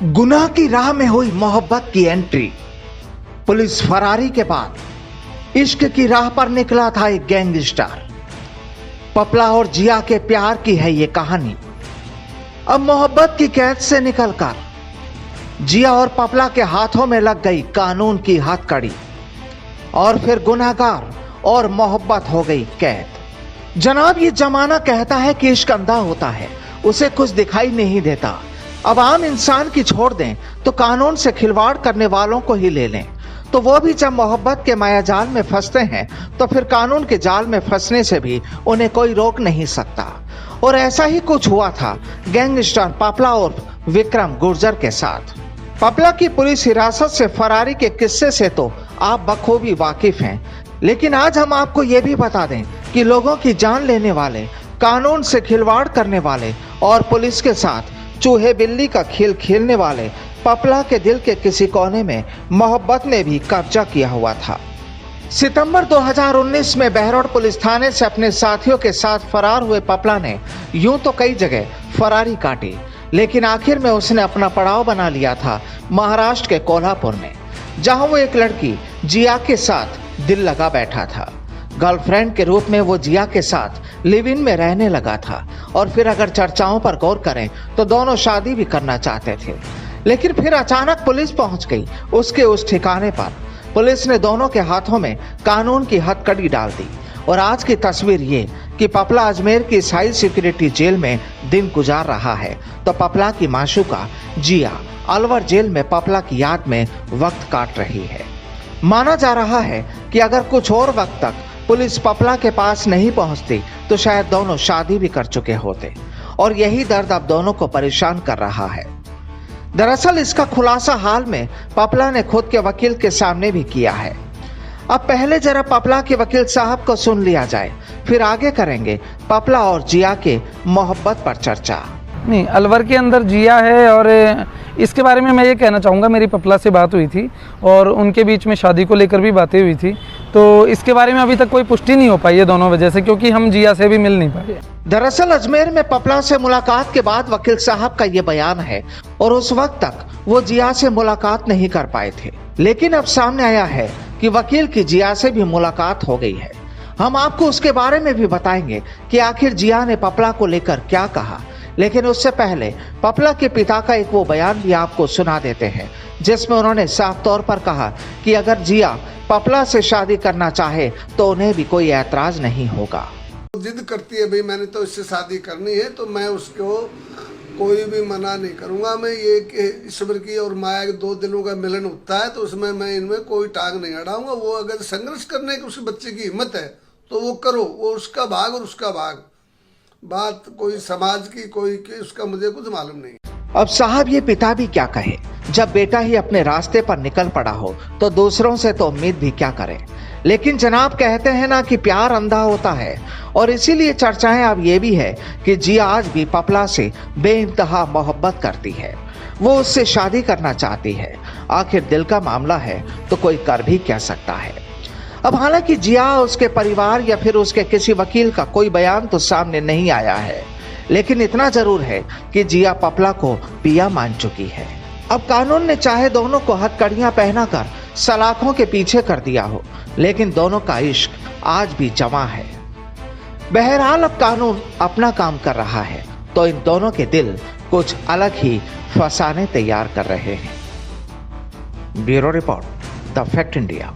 गुनाह की राह में हुई मोहब्बत की एंट्री। पुलिस फरारी के बाद इश्क की राह पर निकला था एक गैंगस्टर। पपला और जिया के प्यार की है ये कहानी। अब मोहब्बत की कैद से निकलकर जिया और पपला के हाथों में लग गई कानून की हथकड़ी और फिर गुनहगार और मोहब्बत हो गई कैद। जनाब, ये जमाना कहता है कि इश्क अंधा होता है, उसे कुछ दिखाई नहीं देता। अब आम इंसान की छोड़ दें तो कानून से खिलवाड़ करने वालों को ही ले लें, तो वो भी जब मोहब्बत के मायाजाल में फंसते हैं तो फिर कानून के जाल में फंसने से भी उन्हें कोई रोक नहीं सकता। और ऐसा ही कुछ हुआ था गैंगस्टर पपला और विक्रम गुर्जर के साथ। पपला की पुलिस हिरासत से फरारी के किस्से से तो आप बखूबी वाकिफ हैं, लेकिन आज हम आपको ये भी बता दें कि लोगों की जान लेने वाले, कानून से खिलवाड़ करने वाले और पुलिस के साथ चूहे बिल्ली का खेल खेलने वाले पपला के दिल के किसी कोने में मोहब्बत ने भी कब्जा किया हुआ था। सितंबर 2019 में बहरोड पुलिस थाने से अपने साथियों के साथ फरार हुए पपला ने यूं तो कई जगह फरारी काटी, लेकिन आखिर में उसने अपना पड़ाव बना लिया था महाराष्ट्र के कोल्हापुर में, जहां वो एक लड़की जिया के साथ दिल लगा बैठा था। गर्लफ्रेंड के रूप में वो जिया के साथ लिव इन में रहने लगा था और फिर अगर चर्चाओं पर गौर करें तो दोनों शादी भी करना चाहते थे। लेकिन फिर अचानक पुलिस पहुंच गई उसके उस ठिकाने पर। पुलिस ने दोनों के हाथों में कानून की हथकड़ी डाल दी और आज की तस्वीर ये कि पपला अजमेर की हाई सिक्योरिटी जेल में दिन गुजार रहा है, तो पपला की माशूका जिया अलवर जेल में पपला की याद में वक्त काट रही है। माना जा रहा है कि अगर कुछ और वक्त तक पुलिस पपला के पास नहीं पहुंचती तो शायद दोनों शादी भी कर चुके होते, और यही दर्द अब दोनों को परेशान कर रहा है। दरअसल इसका खुलासा हाल में पपला ने खुद के वकील के सामने भी किया है। अब पहले जरा पपला के वकील साहब को सुन लिया जाए, फिर आगे करेंगे पपला और जिया के मोहब्बत पर चर्चा। नहीं, अलवर के अंदर जिया है और इसके बारे में मैं ये कहना चाहूँगा, मेरी पपला से बात हुई थी और उनके बीच में शादी को लेकर भी बातें हुई थी, तो इसके बारे में अभी तक कोई पुष्टि नहीं हो पाई है दोनों वजह से, क्योंकि हम जिया से भी मिल नहीं पाए। दरअसल अजमेर में पपला से मुलाकात के बाद वकील साहब का ये बयान है और उस वक्त तक वो जिया से मुलाकात नहीं कर पाए थे, लेकिन अब सामने आया है कि वकील की जिया से भी मुलाकात हो गई है। हम आपको उसके बारे में भी बताएंगे कि आखिर जिया ने पपला को लेकर क्या कहा, लेकिन उससे पहले पपला के पिता का एक वो बयान भी आपको सुना देते हैं, जिसमें उन्होंने साफ तौर पर कहा कि अगर जिया पपला से शादी करना चाहे तो उन्हें भी कोई ऐतराज नहीं होगा। जिद करती है भाई मैंने तो इससे शादी करनी है, तो मैं उसको कोई भी मना नहीं करूंगा। मैं ये कि ईश्वर की और माया के दो दिलों का मिलन होता है, तो उसमें मैं इनमें कोई टांग नहीं अड़ाऊंगा। वो अगर संघर्ष करने की उस बच्चे की हिम्मत है तो वो करो, वो उसका भाग और उसका भाग। बात कोई समाज की कोई की उसका मुझे कुछ मालूम नहीं। अब साहब ये पिता भी क्या कहे, जब बेटा ही अपने रास्ते पर निकल पड़ा हो तो दूसरों से तो उम्मीद भी क्या करें। लेकिन जनाब कहते हैं ना कि प्यार अंधा होता है, और इसीलिए चर्चाएं अब ये भी है कि जिया आज भी पपला से बेइंतहा मोहब्बत करती है। वो उससे शादी करना चाहती है। आखिर दिल का मामला है तो कोई कर भी क्या सकता है। अब हालांकि जिया, उसके परिवार या फिर उसके किसी वकील का कोई बयान तो सामने नहीं आया है, लेकिन इतना जरूर है कि जिया पपला को पिया मान चुकी है। अब कानून ने चाहे दोनों को हथकड़ियां पहनाकर सलाखों के पीछे कर दिया हो, लेकिन दोनों का इश्क आज भी जमा है। बहरहाल अब कानून अपना काम कर रहा है, तो इन दोनों के दिल कुछ अलग ही फसाने तैयार कर रहे हैं। Bureau report, the fact India.